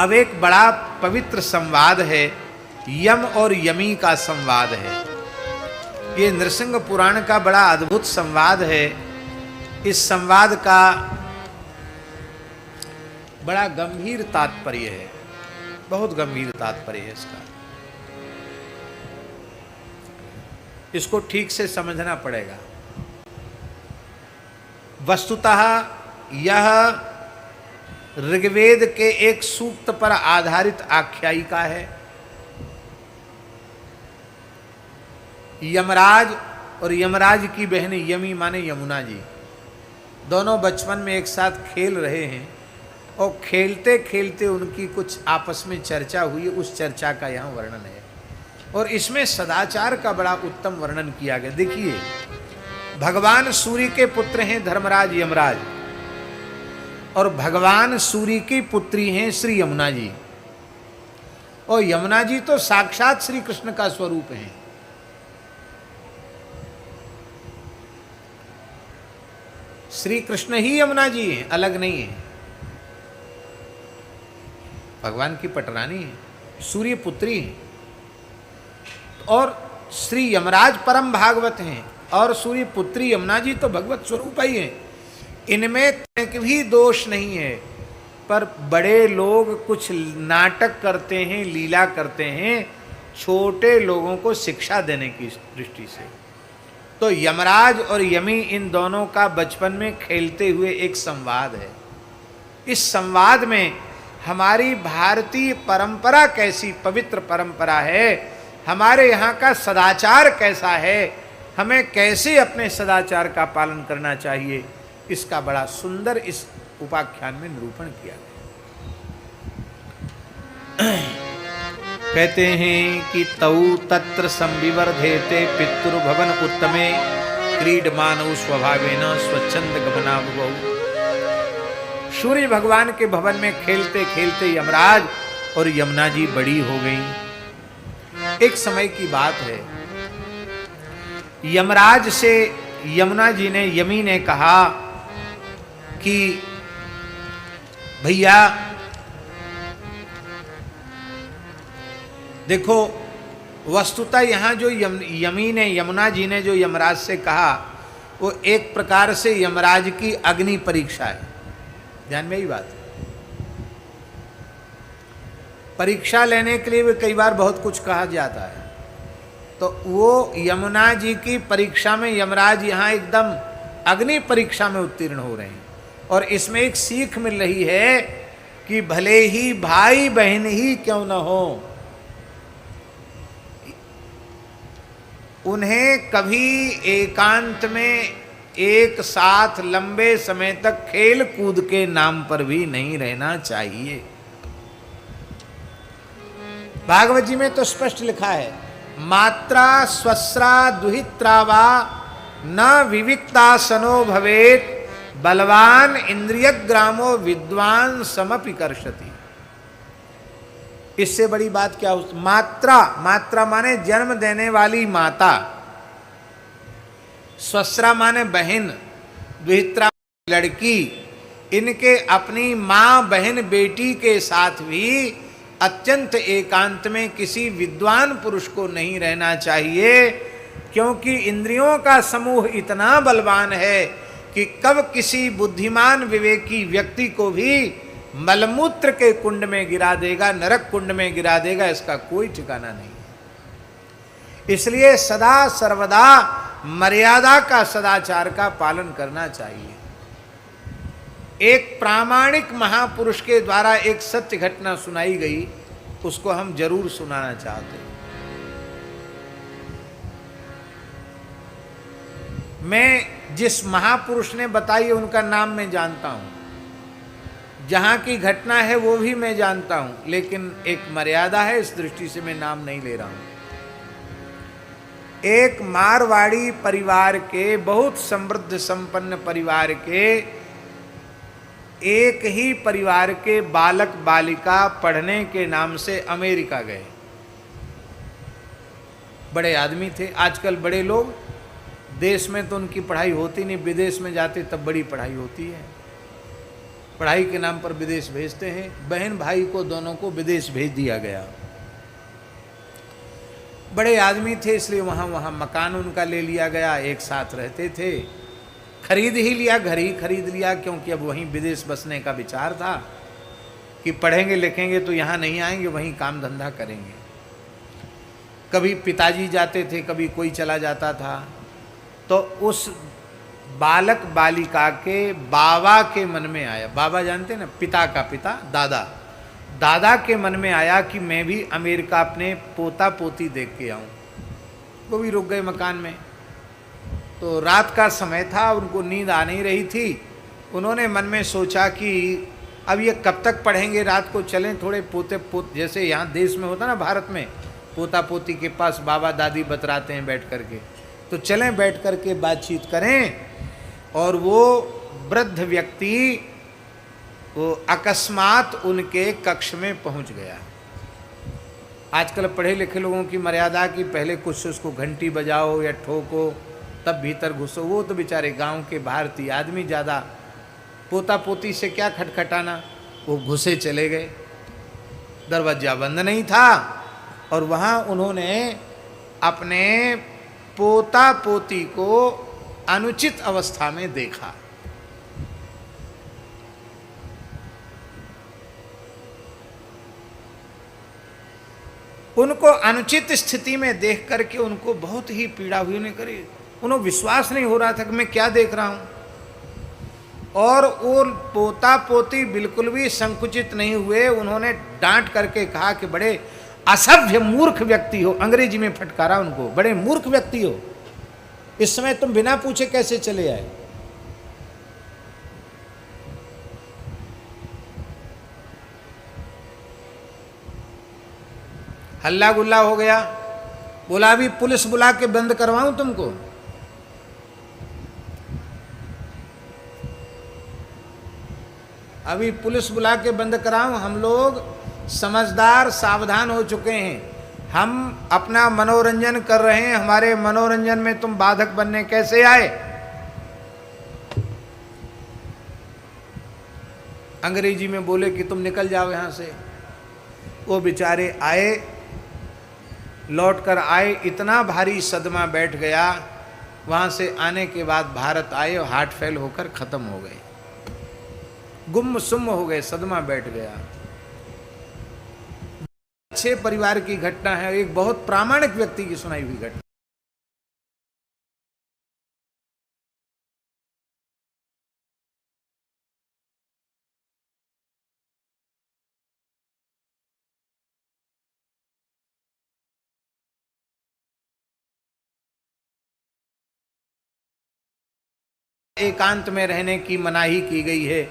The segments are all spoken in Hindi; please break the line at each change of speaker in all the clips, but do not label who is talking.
अब एक बड़ा पवित्र संवाद है, यम और यमी का संवाद है। ये नृसिंह पुराण का बड़ा अद्भुत संवाद है। इस संवाद का बड़ा गंभीर तात्पर्य है, बहुत गंभीर तात्पर्य है इसका। इसको ठीक से समझना पड़ेगा। वस्तुतः यह ऋग्वेद के एक सूक्त पर आधारित आख्यायिका है। यमराज और यमराज की बहन यमी माने यमुना जी, दोनों बचपन में एक साथ खेल रहे हैं और खेलते खेलते उनकी कुछ आपस में चर्चा हुई। उस चर्चा का यहाँ वर्णन है और इसमें सदाचार का बड़ा उत्तम वर्णन किया गया। देखिए, भगवान सूर्य के पुत्र हैं धर्मराज यमराज और भगवान सूर्य की पुत्री हैं श्री यमुना जी। और यमुना जी तो साक्षात श्री कृष्ण का स्वरूप हैं। श्री कृष्ण ही यमुना जी हैं, अलग नहीं है। भगवान की पटरानी है, सूर्य पुत्री है। और श्री यमराज परम भागवत हैं और सूर्य पुत्री यमुना जी तो भगवत स्वरूप ही हैं। इनमें एक भी दोष नहीं है। पर बड़े लोग कुछ नाटक करते हैं, लीला करते हैं छोटे लोगों को शिक्षा देने की दृष्टि से। तो यमराज और यमी इन दोनों का बचपन में खेलते हुए एक संवाद है। इस संवाद में हमारी भारतीय परंपरा कैसी पवित्र परंपरा है, हमारे यहाँ का सदाचार कैसा है, हमें कैसे अपने सदाचार का पालन करना चाहिए, इसका बड़ा सुंदर इस उपाख्यान में निरूपण किया गया। कहते हैं कि तौ तत्र संविवर्धेते पितृभवन उत्तमे क्रीडमानौ स्वभावेन स्वच्छंद गमनाभुवौ। सूर्य भगवान के भवन में खेलते खेलते यमराज और यमुना जी बड़ी हो गई। एक समय की बात है, यमराज से यमुना जी ने, यमी ने कहा कि भैया देखो, वस्तुतः यहां जो यमी ने, यमुना जी ने जो यमराज से कहा वो एक प्रकार से यमराज की अग्नि परीक्षा है। ध्यान में ही बात, परीक्षा लेने के लिए भी कई बार बहुत कुछ कहा जाता है। तो वो यमुना जी की परीक्षा में यमराज यहाँ एकदम अग्नि परीक्षा में उत्तीर्ण हो रहे हैं। और इसमें एक सीख मिल रही है कि भले ही भाई बहन ही क्यों न हो, उन्हें कभी एकांत में एक साथ लंबे समय तक खेल कूद के नाम पर भी नहीं रहना चाहिए। भागवत जी में तो स्पष्ट लिखा है, मात्रा स्वस्रा दुहित्रा वा न विविक्तासनो भवेत बलवान इंद्रियग्रामो विद्वान समपि कर्षति। इससे बड़ी बात क्या हो, मात्रा, मात्रा माने जन्म देने वाली माता, स्वस्रा माने बहन, द्वित्रा लड़की, इनके अपनी माँ बहन बेटी के साथ भी अत्यंत एकांत में किसी विद्वान पुरुष को नहीं रहना चाहिए, क्योंकि इंद्रियों का समूह इतना बलवान है कि कब किसी बुद्धिमान विवेकी व्यक्ति को भी मलमूत्र के कुंड में गिरा देगा, नरक कुंड में गिरा देगा, इसका कोई ठिकाना नहीं। इसलिए सदा सर्वदा मर्यादा का, सदाचार का पालन करना चाहिए। एक प्रामाणिक महापुरुष के द्वारा एक सत्य घटना सुनाई गई, उसको हम जरूर सुनाना चाहते हैं। मैं जिस महापुरुष ने बताई उनका नाम मैं जानता हूं, जहां की घटना है वो भी मैं जानता हूं, लेकिन एक मर्यादा है, इस दृष्टि से मैं नाम नहीं ले रहा हूं। एक मारवाड़ी परिवार के, बहुत समृद्ध संपन्न परिवार के, एक ही परिवार के बालक बालिका पढ़ने के नाम से अमेरिका गए। बड़े आदमी थे। आजकल बड़े लोग, देश में तो उनकी पढ़ाई होती नहीं, विदेश में जाते तब बड़ी पढ़ाई होती है। पढ़ाई के नाम पर विदेश भेजते हैं। बहन भाई को दोनों को विदेश भेज दिया गया। बड़े आदमी थे इसलिए वहाँ मकान उनका ले लिया गया, एक साथ रहते थे। खरीद ही लिया, घर ही खरीद लिया, क्योंकि अब वहीं विदेश बसने का विचार था कि पढ़ेंगे लिखेंगे तो यहाँ नहीं आएंगे, वहीं काम धंधा करेंगे। कभी पिताजी जाते थे, कभी कोई चला जाता था। तो उस बालक बालिका के बाबा के मन में आया, बाबा जानते ना, पिता का पिता, दादा, दादा के मन में आया कि मैं भी अमेरिका अपने पोता पोती देख के आऊं। वो भी रुक गए मकान में। तो रात का समय था, उनको नींद आ नहीं रही थी। उन्होंने मन में सोचा कि अब ये कब तक पढ़ेंगे, रात को चलें थोड़े पोते पोत, जैसे यहाँ देश में होता ना भारत में, पोता पोती के पास बाबा दादी बतराते हैं बैठ करके, तो चलें बैठ करके बातचीत करें। और वो वृद्ध व्यक्ति वो अकस्मात उनके कक्ष में पहुंच गया। आजकल पढ़े लिखे लोगों की मर्यादा कि पहले कुछ उसको घंटी बजाओ या ठोको तब भीतर घुसो। वो तो बेचारे गांव के भारतीय आदमी, ज़्यादा पोता पोती से क्या खटखटाना, वो घुसे चले गए। दरवाजा बंद नहीं था और वहाँ उन्होंने अपने पोता पोती को अनुचित अवस्था में देखा। उनको अनुचित स्थिति में देख करके उनको बहुत ही पीड़ा हुई। उन्हें विश्वास नहीं हो रहा था कि मैं क्या देख रहा हूं। और वो पोता पोती बिल्कुल भी संकुचित नहीं हुए। उन्होंने डांट करके कहा कि बड़े असभ्य मूर्ख व्यक्ति हो। अंग्रेजी में फटकारा उनको, बड़े मूर्ख व्यक्ति हो, इस समय तुम बिना पूछे कैसे चले आए। हल्ला गुल्ला हो गया। बोला अभी पुलिस बुला के बंद करवाऊं तुमको। अभी पुलिस बुला के बंद कराऊं। हम लोग समझदार सावधान हो चुके हैं, हम अपना मनोरंजन कर रहे हैं, हमारे मनोरंजन में तुम बाधक बनने कैसे आए। अंग्रेजी में बोले कि तुम निकल जाओ यहां से। वो बेचारे आए, लौट कर आए, इतना भारी सदमा बैठ गया। वहां से आने के बाद भारत आए और हार्ट फेल होकर खत्म हो गए, गुम सुम हो गए, सदमा बैठ गया। अच्छे परिवार की घटना है, एक बहुत प्रामाणिक व्यक्ति की सुनाई हुई घटना। एकांत में रहने की मनाही की गई है।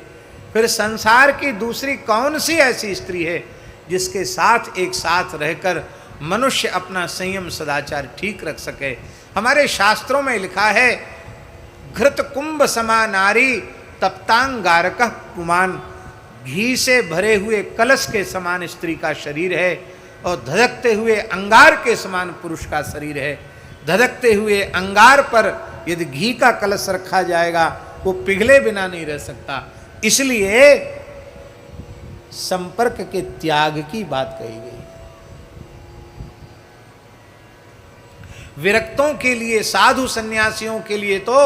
फिर संसार की दूसरी कौन सी ऐसी स्त्री है जिसके साथ एक साथ रहकर मनुष्य अपना संयम सदाचार ठीक रख सके। हमारे शास्त्रों में लिखा है, घृत कुंभ समा नारी तप्तांगारक पुमान। घी से भरे हुए कलश के समान स्त्री का शरीर है और धधकते हुए अंगार के समान पुरुष का शरीर है। धधकते हुए अंगार पर यदि घी का कलश रखा जाएगा वो पिघले बिना नहीं रह सकता। इसलिए संपर्क के त्याग की बात कही गई। विरक्तों के लिए, साधु सन्यासियों के लिए तो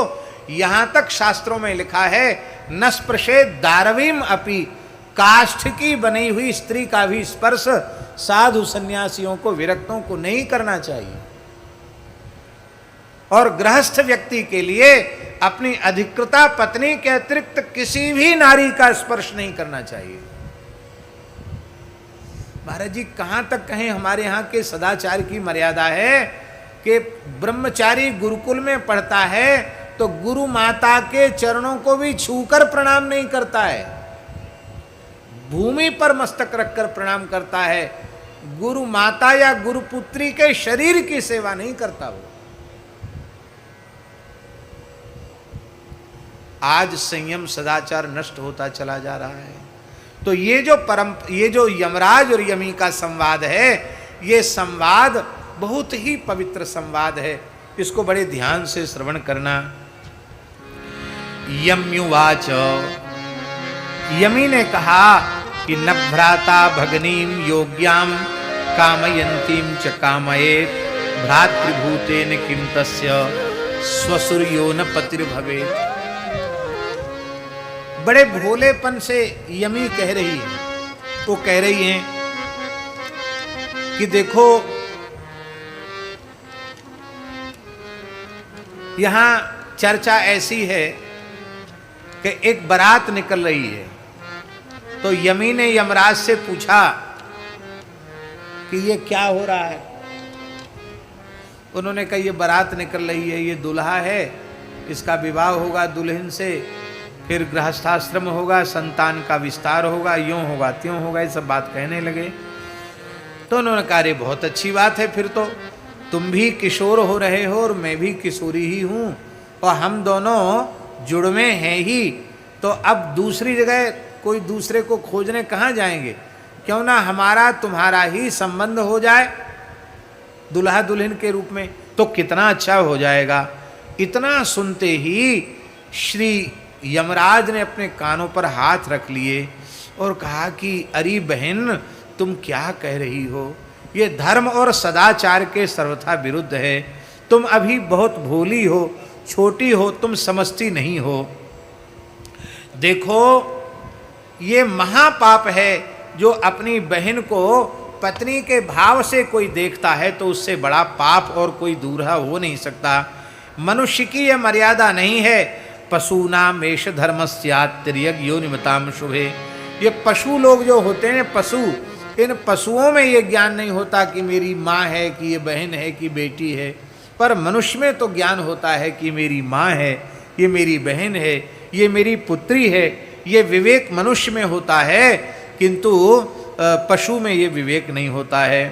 यहां तक शास्त्रों में लिखा है, न स्पर्शे दारवीम अपि। काष्ठ की बनी हुई स्त्री का भी स्पर्श साधु सन्यासियों को, विरक्तों को नहीं करना चाहिए। और गृहस्थ व्यक्ति के लिए अपनी अधिकृता पत्नी के अतिरिक्त किसी भी नारी का स्पर्श नहीं करना चाहिए। महाराज जी कहां तक कहें, हमारे यहां के सदाचार की मर्यादा है कि ब्रह्मचारी गुरुकुल में पढ़ता है तो गुरु माता के चरणों को भी छूकर प्रणाम नहीं करता है, भूमि पर मस्तक रखकर प्रणाम करता है। गुरु माता या गुरु पुत्री के शरीर की सेवा नहीं करता वो। आज संयम सदाचार नष्ट होता चला जा रहा है। तो ये जो यमराज और यमी का संवाद है, ये संवाद बहुत ही पवित्र संवाद है। इसको बड़े ध्यान से श्रवण करना। यम्युवाच यमी ने कहा कि न भ्राता भगनीम योग्याम कामयंतीम च कामयेत भ्रातृभूतेन किम तस्य स्वसूर्यो न पतिर्भवेत्। बड़े भोलेपन से यमी कह रही है, वो कह रही हैं कि देखो यहां चर्चा ऐसी है कि एक बारात निकल रही है, तो यमी ने यमराज से पूछा कि ये क्या हो रहा है। उन्होंने कहा ये बारात निकल रही है, ये दूल्हा है, इसका विवाह होगा दुल्हन से, फिर गृहस्थाश्रम होगा, संतान का विस्तार होगा, यूं होगा त्यों होगा, ये सब बात कहने लगे। तो उन्होंने कहा अरे बहुत अच्छी बात है, फिर तो तुम भी किशोर हो रहे हो और मैं भी किशोरी ही हूं और हम दोनों जुड़वे हैं ही, तो अब दूसरी जगह कोई दूसरे को खोजने कहाँ जाएंगे, क्यों ना हमारा तुम्हारा ही संबंध हो जाए दुल्हा दुल्हन के रूप में, तो कितना अच्छा हो जाएगा। इतना सुनते ही श्री यमराज ने अपने कानों पर हाथ रख लिए और कहा कि अरे बहन तुम क्या कह रही हो, ये धर्म और सदाचार के सर्वथा विरुद्ध है, तुम अभी बहुत भोली हो, छोटी हो, तुम समझती नहीं हो। देखो ये महापाप है जो अपनी बहन को पत्नी के भाव से कोई देखता है तो उससे बड़ा पाप और कोई दूसरा हो नहीं सकता। मनुष्य की यह मर्यादा नहीं है, पशूनाम एष धर्मस्यात् तिर्यग् योनिमताम शुभे। ये पशु लोग जो होते हैं पशु, इन पशुओं में ये ज्ञान नहीं होता कि मेरी माँ है कि ये बहन है कि बेटी है, पर मनुष्य में तो ज्ञान होता है कि मेरी माँ है, ये मेरी बहन है, ये मेरी पुत्री है। ये विवेक मनुष्य में होता है, किंतु पशु में ये विवेक नहीं होता है।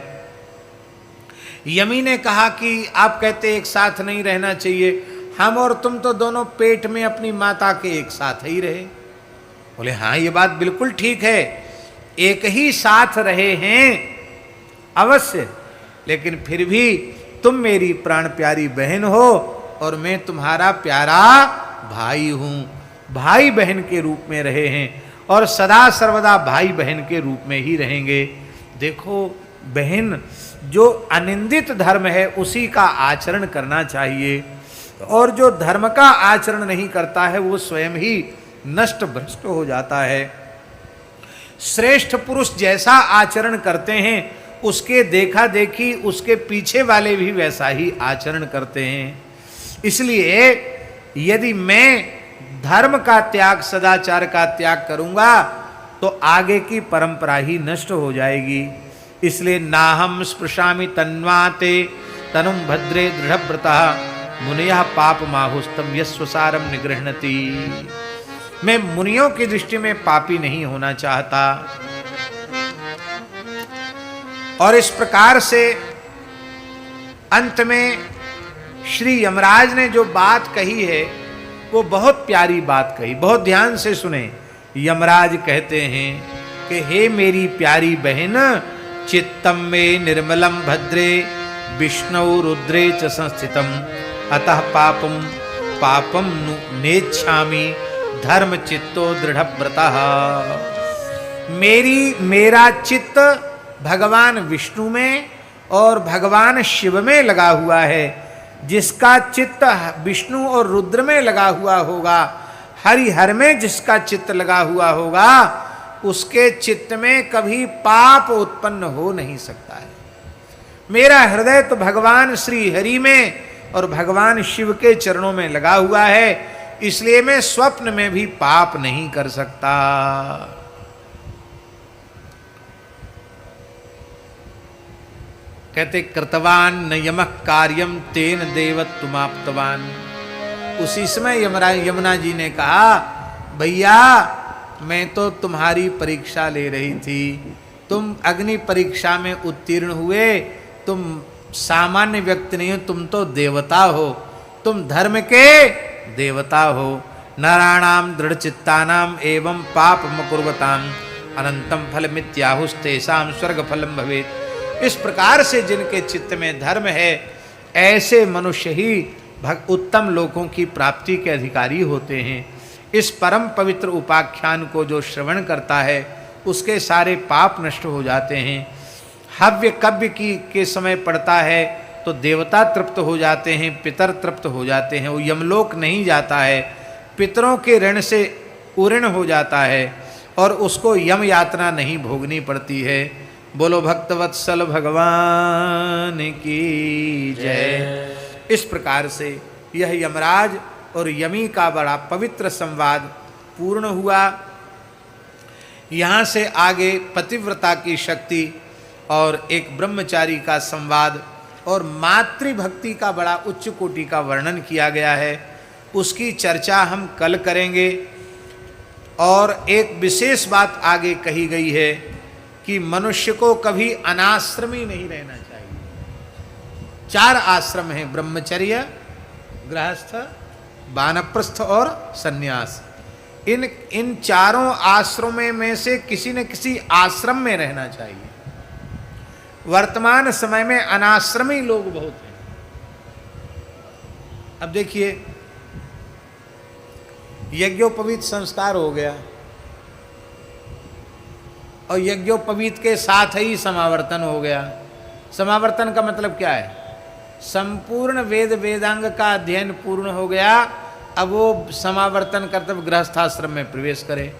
यमी ने कहा कि आप कहते एक साथ नहीं रहना चाहिए, हम और तुम तो दोनों पेट में अपनी माता के एक साथ ही रहे। बोले हाँ ये बात बिल्कुल ठीक है, एक ही साथ रहे हैं अवश्य, लेकिन फिर भी तुम मेरी प्राण प्यारी बहन हो और मैं तुम्हारा प्यारा भाई हूं। भाई बहन के रूप में रहे हैं और सदा सर्वदा भाई बहन के रूप में ही रहेंगे। देखो बहन, जो अनिंदित धर्म है उसी का आचरण करना चाहिए, और जो धर्म का आचरण नहीं करता है वो स्वयं ही नष्ट भ्रष्ट हो जाता है। श्रेष्ठ पुरुष जैसा आचरण करते हैं उसके देखा देखी उसके पीछे वाले भी वैसा ही आचरण करते हैं। इसलिए यदि मैं धर्म का त्याग, सदाचार का त्याग करूंगा तो आगे की परंपरा ही नष्ट हो जाएगी। इसलिए नाहम स्पृशामि तन्वाते तनुम भद्रे दृढ़व्रता मुनिया पाप माहुस्तम यस्वसारम निगृह्णति। मैं मुनियों की दृष्टि में पापी नहीं होना चाहता। और इस प्रकार से अंत में श्री यमराज ने जो बात कही है वो बहुत प्यारी बात कही, बहुत ध्यान से सुने। यमराज कहते हैं कि हे मेरी प्यारी बहन, चित्तम में निर्मलम भद्रे विष्णु रुद्रे च संस्थितम अतः पापम पापम नेच्छामि धर्म चित्तो दृढ़व्रतः। मेरा चित्त भगवान विष्णु में और भगवान शिव में लगा हुआ है। जिसका चित्त विष्णु और रुद्र में लगा हुआ होगा, हरिहर में जिसका चित्त लगा हुआ होगा, उसके चित्त में कभी पाप उत्पन्न हो नहीं सकता है। मेरा हृदय तो भगवान श्री हरि में और भगवान शिव के चरणों में लगा हुआ है, इसलिए मैं स्वप्न में भी पाप नहीं कर सकता। कहते कृतवान न यमः कार्यम तेन देवत्वमाप्तवान। उसी समय यमुना जी ने कहा भैया मैं तो तुम्हारी परीक्षा ले रही थी, तुम अग्नि परीक्षा में उत्तीर्ण हुए, तुम सामान्य व्यक्ति नहीं हो, तुम तो देवता हो, तुम धर्म के देवता हो। नराणाम दृढ़ चित्तानाम एवं पाप मकुर्वताम अनंतम फलमित्याहुस्तेषां स्वर्ग फलम भवेत्। इस प्रकार से जिनके चित्त में धर्म है ऐसे मनुष्य ही उत्तम लोकों की प्राप्ति के अधिकारी होते हैं। इस परम पवित्र उपाख्यान को जो श्रवण करता है उसके सारे पाप नष्ट हो जाते हैं। हव्य कव्य के समय पड़ता है तो देवता तृप्त हो जाते हैं, पितर तृप्त हो जाते हैं, वो यमलोक नहीं जाता है, पितरों के ऋण से उऋण हो जाता है और उसको यम यातना नहीं भोगनी पड़ती है। बोलो भक्तवत्सल भगवान की जय। इस प्रकार से यह यमराज और यमी का बड़ा पवित्र संवाद पूर्ण हुआ। यहाँ से आगे पतिव्रता की शक्ति और एक ब्रह्मचारी का संवाद और मातृभक्ति का बड़ा उच्च कोटि का वर्णन किया गया है, उसकी चर्चा हम कल करेंगे। और एक विशेष बात आगे कही गई है कि मनुष्य को कभी अनाश्रमी नहीं रहना चाहिए। 4 आश्रम हैं, ब्रह्मचर्य, गृहस्थ, वानप्रस्थ और सन्यास। इन चारों आश्रमों में से किसी न किसी आश्रम में रहना चाहिए। वर्तमान समय में अनाश्रमी लोग बहुत हैं। अब देखिए, यज्ञोपवीत संस्कार हो गया और यज्ञोपवीत के साथ ही समावर्तन हो गया। समावर्तन का मतलब क्या है? संपूर्ण वेद वेदांग का अध्ययन पूर्ण हो गया। अब वो समावर्तन कर्तव्य गृहस्थाश्रम में प्रवेश करे,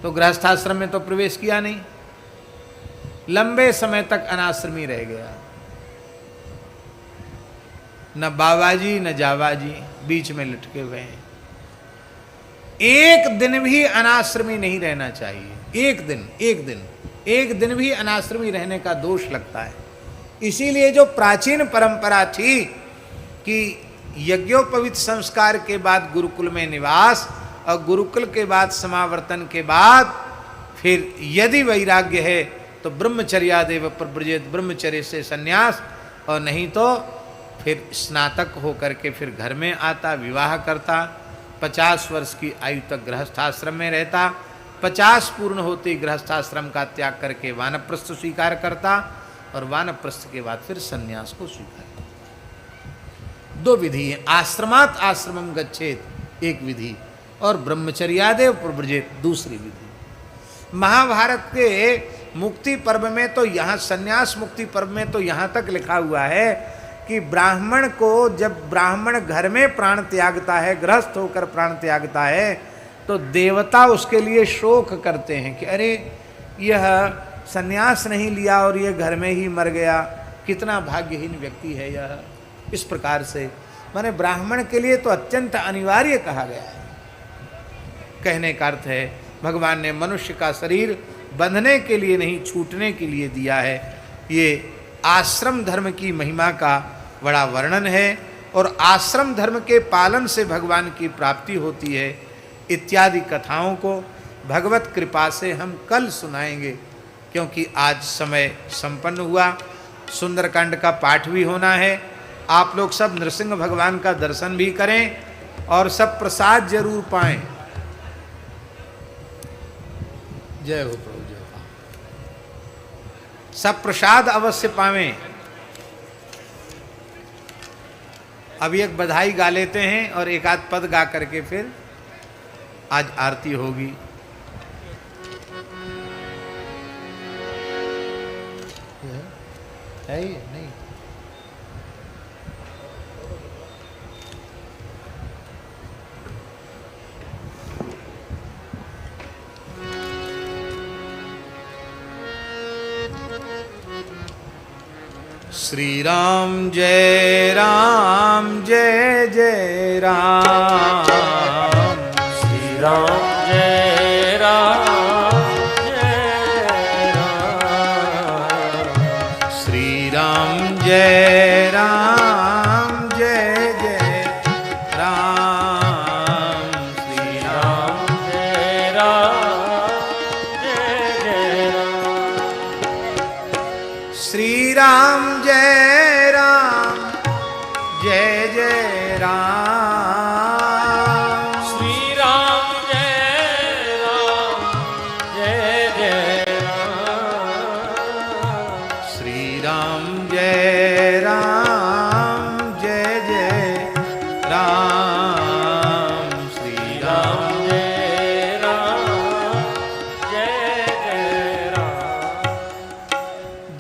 तो गृहस्थाश्रम में तो प्रवेश किया नहीं, लंबे समय तक अनाश्रमी रह गया। न बाबाजी न जाबाजी, बीच में लटके हुए हैं। एक दिन भी अनाश्रमी नहीं रहना चाहिए। एक दिन भी अनाश्रमी रहने का दोष लगता है। इसीलिए जो प्राचीन परंपरा थी कि यज्ञोपवीत संस्कार के बाद गुरुकुल में निवास और गुरुकुल के बाद समावर्तन के बाद फिर यदि वैराग्य है तो ब्रह्मचर्यादेव प्रव्रजेत, ब्रह्मचर्य से संन्यास, और नहीं तो फिर स्नातक होकर के फिर घर में आता, विवाह करता, 50 वर्ष की आयु तक गृहस्थाश्रम में रहता, 50 पूर्ण होते गृहस्थाश्रम का त्याग करके वानप्रस्थ स्वीकार करता और वानप्रस्थ के बाद फिर संन्यास को स्वीकार करता। 2 विधि है, आश्रमात् आश्रमम गच्छेत एक विधि और ब्रह्मचर्यादेव प्रव्रजेत दूसरी विधि। महाभारत के मुक्ति पर्व में तो यहाँ, संन्यास मुक्ति पर्व में तो यहाँ तक लिखा हुआ है कि ब्राह्मण को, जब ब्राह्मण घर में प्राण त्यागता है, गृहस्थ होकर प्राण त्यागता है, तो देवता उसके लिए शोक करते हैं कि अरे यह संन्यास नहीं लिया और यह घर में ही मर गया, कितना भाग्यहीन व्यक्ति है यह। इस प्रकार से माने ब्राह्मण के लिए तो अत्यंत अनिवार्य कहा गया है। कहने का अर्थ है भगवान ने मनुष्य का शरीर बंधने के लिए नहीं, छूटने के लिए दिया है। ये आश्रम धर्म की महिमा का बड़ा वर्णन है और आश्रम धर्म के पालन से भगवान की प्राप्ति होती है इत्यादि कथाओं को भगवत कृपा से हम कल सुनाएंगे, क्योंकि आज समय संपन्न हुआ। सुंदरकांड का पाठ भी होना है। आप लोग सब नृसिंह भगवान का दर्शन भी करें और सब प्रसाद जरूर पाएं। जय हो प्रभु, जय हो। सब प्रसाद अवश्य पावें। अब एक बधाई गा लेते हैं और एक आध पद गा करके फिर आज आरती होगी। है ही नहीं? श्री राम जय जय राम,
श्री राम जय राम जय राम,
श्री राम जय जय राम, श्री राम
जय राम जय जय राम,
श्री राम जय जय राम,
श्री राम जय जय राम,
श्री राम जय जय राम, श्री राम
जय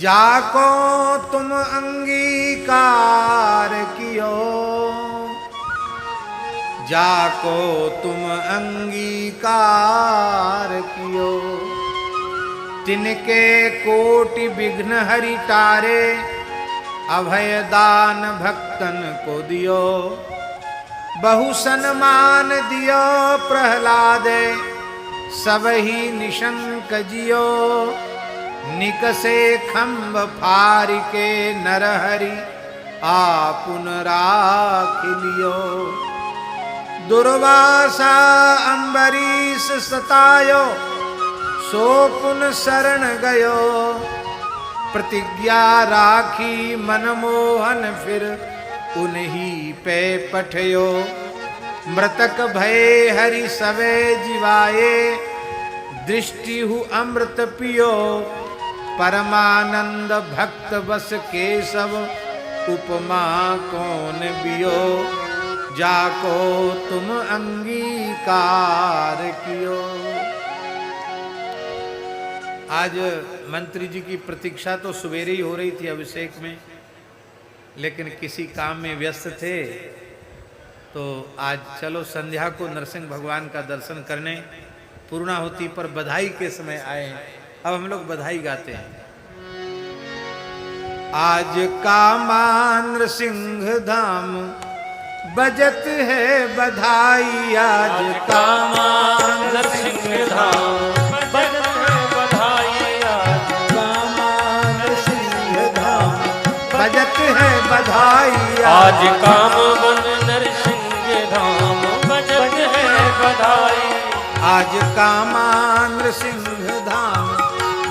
जाको तुम अंगीकार कियो, जाको तुम अंगीकार कियो, तिनके कोटि विघ्न हरि टारे, अभय दान भक्तन को दियो, बहु सन्मान दियो प्रहलादे, सब ही निशंक जियो, निकसे खम्ब फारिके नरहरि, आपुन राख लियो, दुर्वासा अम्बरीश सतायो, सो पुन शरण गयो, प्रतिज्ञा राखी मनमोहन फिर उन्हीं पे पठयो, मृतक भय हरि सवे जिवाए, दृष्टि हु अमृत पियो, परमानंद भक्त बस केशव, उपमा कौन बियो, जाको तुम अंगीकार कियो। आज मंत्री जी की प्रतीक्षा तो सवेरे ही हो रही थी अभिषेक में, लेकिन किसी काम में व्यस्त थे, तो आज चलो संध्या को नरसिंह भगवान का दर्शन करने पूर्णाहुति पर बधाई के समय आए हैं। अब हम लोग बधाई गाते हैं। आज का नरसिंह धाम बजत है बधाई, आज का
नरसिंह धाम बजत है बधाई, आज
का नरसिंह धाम बजत है बधाई,
आज काम बन नरसिंह धाम बजत है बधाई,
आज कामा नृसिंह धाम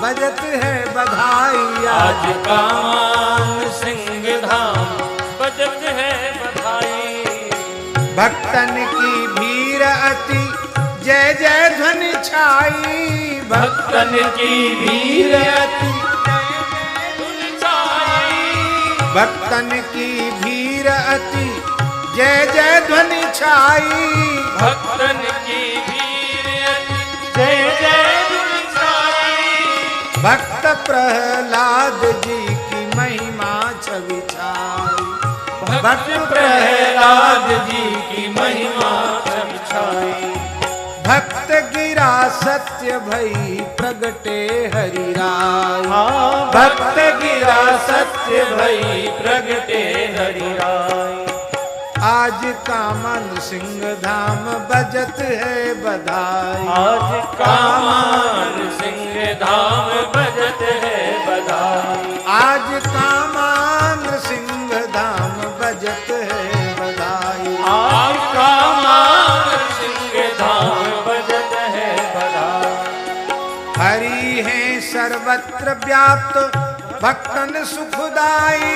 बजत है बधाई,
आज कामा नरसिंह धाम बजत है बधाई,
भक्तन की भीड़ अति जय जय ध्वनि छाई,
भक्तन की भीड़ अति
भक्तन की भीड़ अति जय जय ध्वनि छाई,
भक्तन की भीड़ अति जय जय ध्वनि छाई,
भक्त प्रहलाद जी की महिमा छवि छाई,
भक्त प्रहलाद जी की महिमा छवि छाई,
भक्त गिरा सत्य भई प्रगटे हरि राय,
भक्त गिरा सत्य भई प्रगटे हरि राय,
आज कामा नृसिंह धाम बजत है बधाई,
आज कामा नरसिंह धाम बजत है बधाई,
आज कामा नृसिंह धाम बजत है बधाई,
आज कामा नरसिंह धाम बजत है बधाई,
हरि है सर्वत्र व्याप्त भक्तन सुखदाई,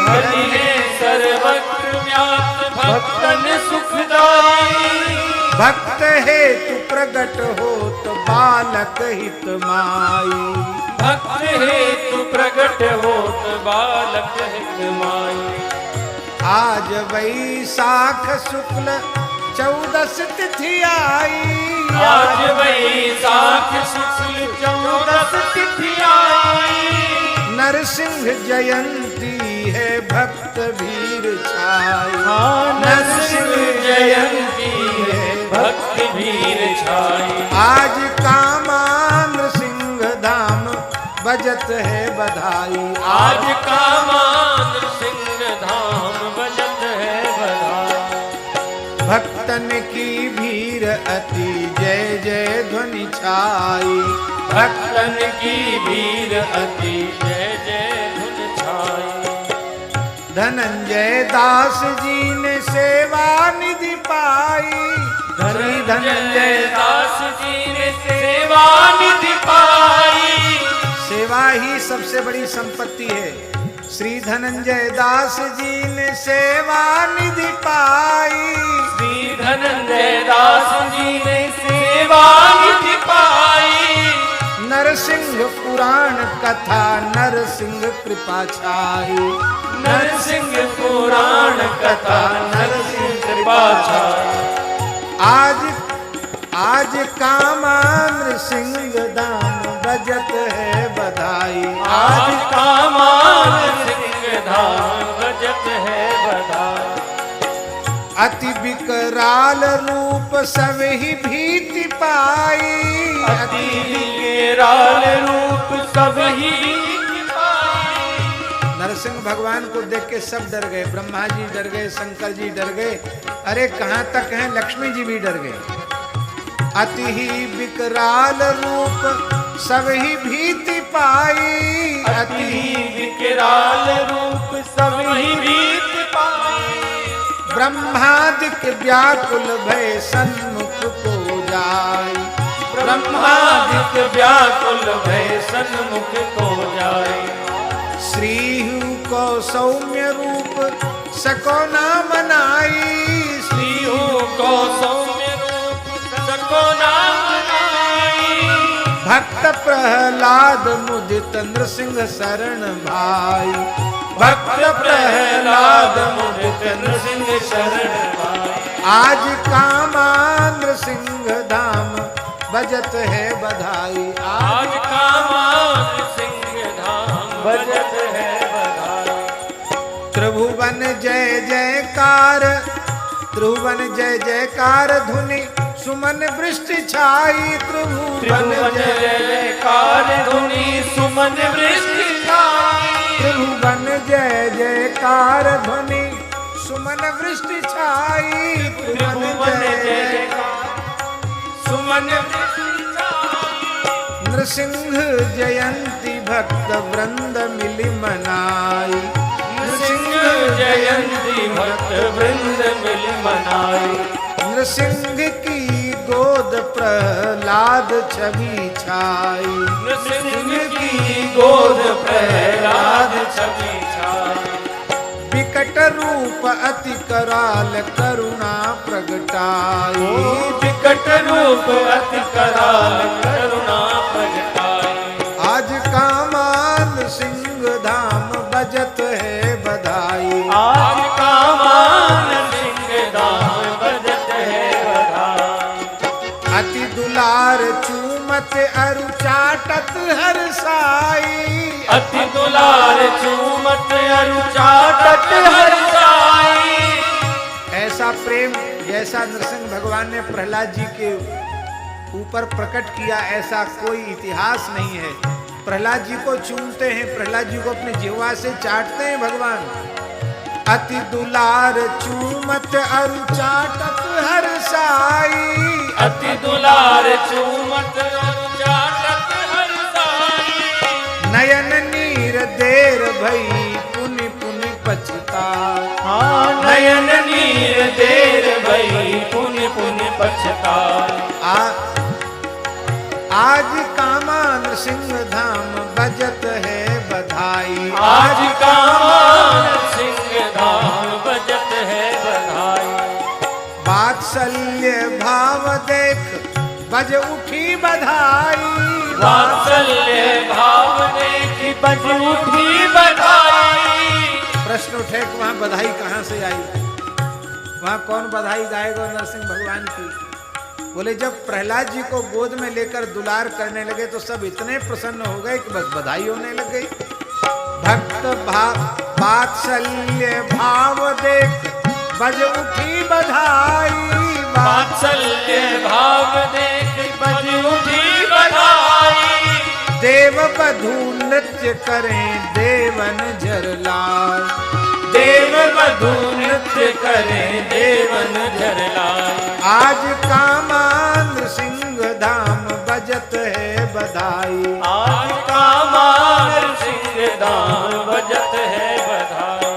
हरि है सर्वत्र व्याप्त भक्तन सुखदाई,
भक्त हेतु प्रगट होत बालक हित माई,
भक्त हेतु प्रगट होत बालक हित माई,
आज वैशाख शुक्ल 14 तिथि आई,
आज वैशाख शुक्ल 14 तिथि आई,
नरसिंह जयंती है भक्त भीड़ छाई,
नरसिंह जयंती है भक्त भीड़ छाई,
आज कामा नृसिंह धाम बजत है बधाई,
आज कामा नरसिंह धाम बजत है बधाई,
भक्तन की भीड़ अति जय जय ध्वनि छाई,
भक्तन की भीड़ अति जय जय धुन छाई,
धनंजय दास जी ने सेवा निधि पाई, श्री धनंजय
दास जी ने सेवा निधि पाई,
सेवा ही सबसे बड़ी संपत्ति है। श्री धनंजय दास जी ने सेवा निधि पाई,
श्री धनंजय दास जी ने सेवा निधि पाई,
नरसिंह पुराण कथा नरसिंह कृपा छाई,
नरसिंह पुराण कथा नरसिंह कृपा छाई,
आज कामा नृसिंह धाम बजत है बधाई,
आज काम
अति विकराल रूप सब ही भीति पाई।
अति विकराल रूप सब ही पाई।
नरसिंह भगवान को देख के सब डर गए, ब्रह्मा जी डर गए, शंकर जी डर गए, अरे कहाँ तक हैं, लक्ष्मी जी भी डर गए। अति ही विकराल रूप सब ही भीति पाई।
अति विकराल रूप सब ही भीति पाई।
ब्रह्मादिक व्याकुल भय सन्मुख को जाय।
ब्रह्मादिक व्याकुल भय सन्मुख को जाए।
श्रीहु को सौम्य रूप सको न मनाई।
श्रीहु को सौम्य रूप सको न मनाई।
भक्त प्रहलाद मुदित नृसिंह शरण भाई।
भक्त प्रहलाद मुदित नृसिंह शरण भाई।
आज कामा नृसिंह धाम बजत है बधाई।
आज कामा नृसिंह धाम बजत है बधाई।
त्रिभुवन जय जयकार, त्रिभुवन जय जयकार धुनि सुमन वृष्टि छाई।
त्रिभुवन जय जयकार धुनि सुमन वृष्टि छाई।
त्रिभुवन जय जयकार ध्वनि सुमन वृष्टि छाई।
त्रिभुवन जय जयकार सुमन वृष्टि छाई।
नृसिंह जयंती भक्त वृंद मिलि मनाई।
नृसिंह जयंती भक्त वृंद मिल मनाई।
नृसिंह की गोद प्रहलाद छवि छाई।
नृसिंह की गोद प्रहलाद छवि छाई।
विकट रूप अति कराल करुणा प्रगटाई।
विकट रूप अति कराल करुणा प्रगटाई।
आज कामान सिंह धाम बजत है बधाई।
आज कामान सिंह धाम बजत है बधाई।
अति दुलार चूमत अरु चाटत हर साई।
अति दुलार चूमत अरु चाटत हर साई।
ऐसा प्रेम जैसा नरसिंह भगवान ने प्रहलाद जी के ऊपर प्रकट किया, ऐसा कोई इतिहास नहीं है। प्रहलाद जी को चूमते हैं, प्रहलाद जी को अपने जिह्वा से चाटते हैं भगवान। अति दुलार चूमत अरु चाटत हर साई।
अति दुलार चूमत अरु चाटत हर साई।
नयन नीर देर भई पुनि पुनि पछताई।
हाँ नयन नीर देर भई पुनि पुनि पछताई।
आज कामा नृसिंह धाम बजत है बधाई।
आज कामा नृसिंह धाम बजत है बधाई।
वात्सल्य भाव देख बज उठी बधाई।
वात्सल्य भाव देखी बज उठी बधाई।
प्रश्न उठे कि वहाँ बधाई कहाँ से आई, वहाँ कौन बधाई गाएगा नरसिंह भगवान की। बोले जब प्रहलाद जी को गोद में लेकर दुलार करने लगे तो सब इतने प्रसन्न हो गए कि बस बधाई होने लग गई। भक्त वात्सल्य भाव देख बज उठी बधाई।
वात्सल्य भाव देख बज उठी बधाई।
देव बधू नृत्य करें देवन झरलाल।
देव बधू नृत्य करें देवन झरलाल।
आज कामा नृसिंह धाम बजत है बधाई।
आज कामा नृसिंह धाम बजत है बधाई।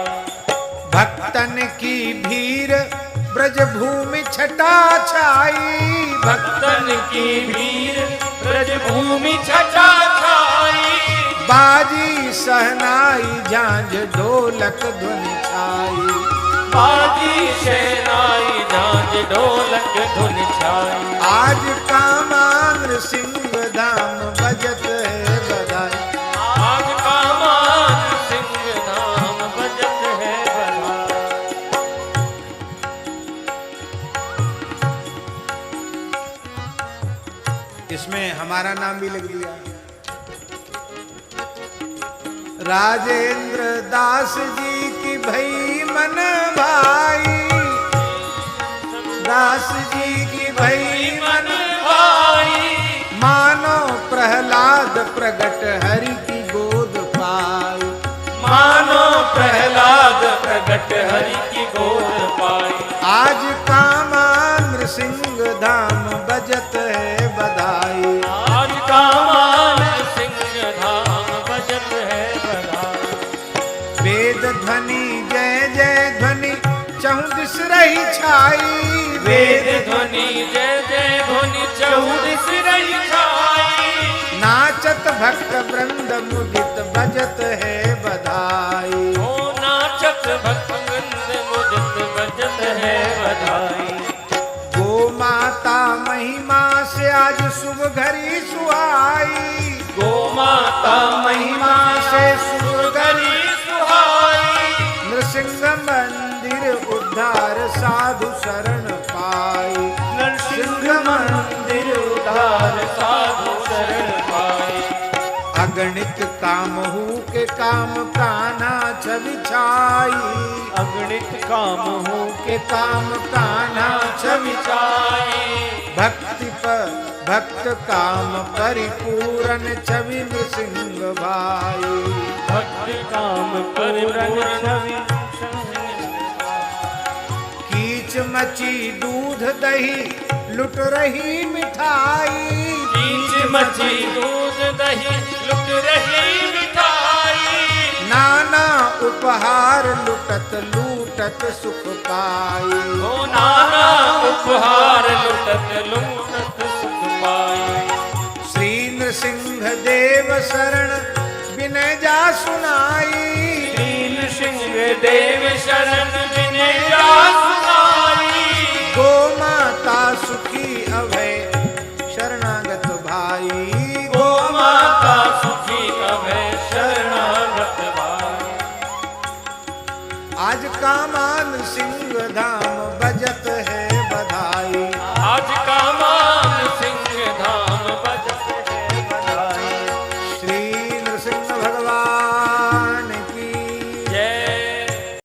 भक्तन की भीड़ ब्रज भूमि छटा छाई।
भक्तन की भीड़ ब्रज भूमि छटा छाई।
बाजी सहनाई झांझ ढोलक धुनि छाई।
बाजी शहनाई झांझ ढोलक धुन छाई।
आज कामा नृसिंह धाम बजत है बधाई।
आज कामा नृसिंह धाम बजत है बधाई।
इसमें हमारा नाम भी लिख दिया। राजेंद्र दास जी की भई मन भाई। व्यास जी की भई मन
भाई
मानो प्रहलाद प्रगट हरि की गोद पाई।
मानो प्रहलाद प्रगट हरि की गोद पाई।
आज कामा नृसिंह धाम बजत है बधाई।
आज कामान सिंह धाम बजत है बधाई।
वेद ध्वनि जय जय ध्वनि चहुदिस रही छाई।
वेद ध्वनि जय जय ध्वनि चहुदिस रही छाई।
नाचत भक्त वृंद मुदित बजत है बधाई।
ओ नाचत भक्त वृंद मुदित बजत है बधाई।
गो माता महिमा से आज शुभ घड़ी सुहाई।
गो माता
महिमा से शुभ घड़ी
सुहाई।
नृसिंह मंदिर उद्धार साधु शरण पाई।
नरसिंह मंदिर उद्धार साधु शरण पाई।
अगणित कामहू के काम कान्हा छवि छाई।
अगणित काम हो
के काम कान्हा छवि
छाई।
भक्ति पर भक्त काम परिपूर्ण छवि नृसिंह भाई।
भक्ति काम पूरन छवि।
कीच मची दूध दही लुट रही मिठाई।
बीच मची दूध दही लुट रही मिठाई।
नाना उपहार लुटत लूटत सुख पाई।
ओ नाना उपहार लुटत लूटत सुख पाई।
श्री नृसिंह देव शरण विनय जा सुनाई।
दीन सिंह देव शरण विनय जा सुनाई।
गो माता सुखी अभय शरणागत भाई।
गो माता सुखी अभय शरणागत भाई।
आज कामान सिंह धाम बजत है